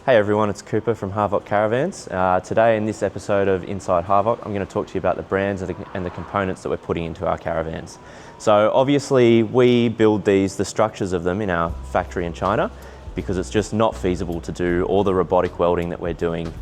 Hey everyone, it's Cooper from Harvok Caravans. Today in this episode of Inside Harvok, I'm going to talk to you about the brands and the components that we're putting into our caravans. So obviously we build the structures of them in our factory in China because it's just not feasible to do all the robotic welding that we're doing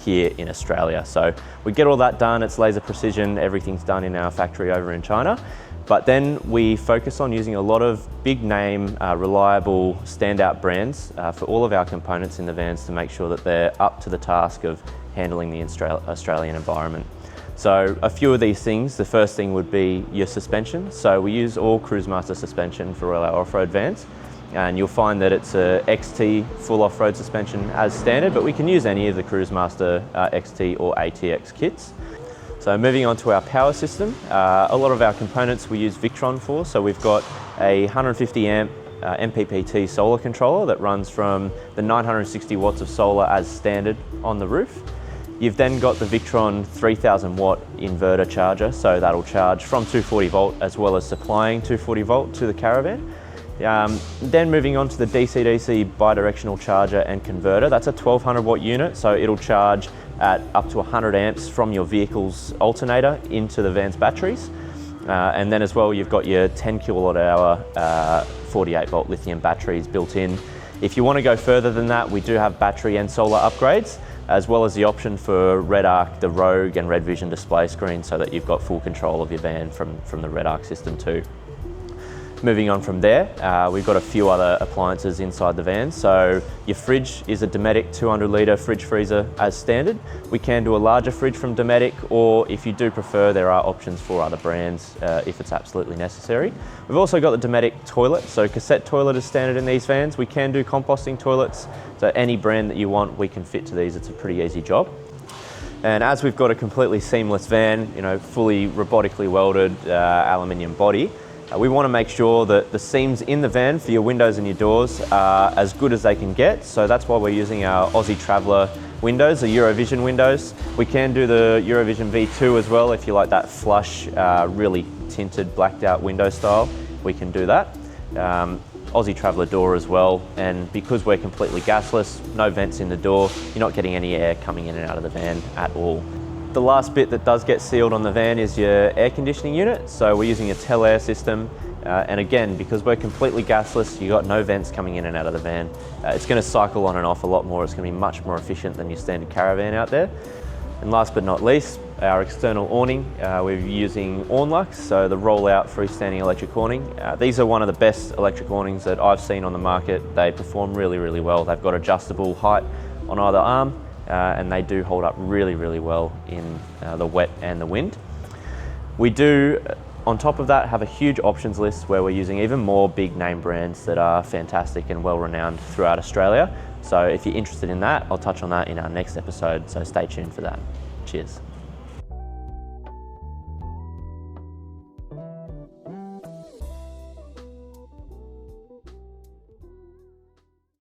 here in Australia. So we get all that done, it's laser precision, everything's done in our factory over in China. But then we focus on using a lot of big name, reliable, standout brands for all of our components in the vans to make sure that they're up to the task of handling the Australian environment. So a few of these things, the first thing would be your suspension. So we use all Cruisemaster suspension for all our off-road vans. And you'll find that it's a XT full off-road suspension as standard, but we can use any of the Cruisemaster XT or ATX kits. So moving on to our power system, a lot of our components we use Victron for. So we've got a 150 amp MPPT solar controller that runs from the 960 watts of solar as standard on the roof. You've then got the Victron 3000 watt inverter charger, so that'll charge from 240 volt as well as supplying 240 volt to the caravan. Then moving on to the DC-DC bidirectional charger and converter, that's a 1200 watt unit, so it'll charge at up to 100 amps from your vehicle's alternator into the van's batteries. And then as well, you've got your 10 kilowatt hour 48 volt lithium batteries built in. If you want to go further than that, we do have battery and solar upgrades, as well as the option for Red Arc, the Rogue and Red Vision display screen, so that you've got full control of your van from the Red Arc system too. Moving on from there, we've got a few other appliances inside the van. So your fridge is a Dometic 200 litre fridge freezer as standard. We can do a larger fridge from Dometic, or if you do prefer, there are options for other brands if it's absolutely necessary. We've also got the Dometic toilet. So cassette toilet is standard in these vans. We can do composting toilets. So any brand that you want, we can fit to these. It's a pretty easy job. And as we've got a completely seamless van, fully robotically welded aluminium body, we want to make sure that the seams in the van for your windows and your doors are as good as they can get. So that's why we're using our Aussie Traveller windows, the Eurovision windows. We can do the Eurovision V2 as well if you like that flush, really tinted, blacked out window style. We can do that. Aussie Traveller door as well. And because we're completely gasless, no vents in the door, you're not getting any air coming in and out of the van at all. The last bit that does get sealed on the van is your air conditioning unit. So we're using a Tel-Air system. And again, because we're completely gasless, you've got no vents coming in and out of the van. It's going to cycle on and off a lot more. It's going to be much more efficient than your standard caravan out there. And last but not least, our external awning. We're using Awnlux, so the roll-out freestanding electric awning. These are one of the best electric awnings that I've seen on the market. They perform really, really well. They've got adjustable height on either arm. And they do hold up really, really well in the wet and the wind. We do, on top of that, have a huge options list where we're using even more big name brands that are fantastic and well-renowned throughout Australia. So if you're interested in that, I'll touch on that in our next episode, so stay tuned for that. Cheers.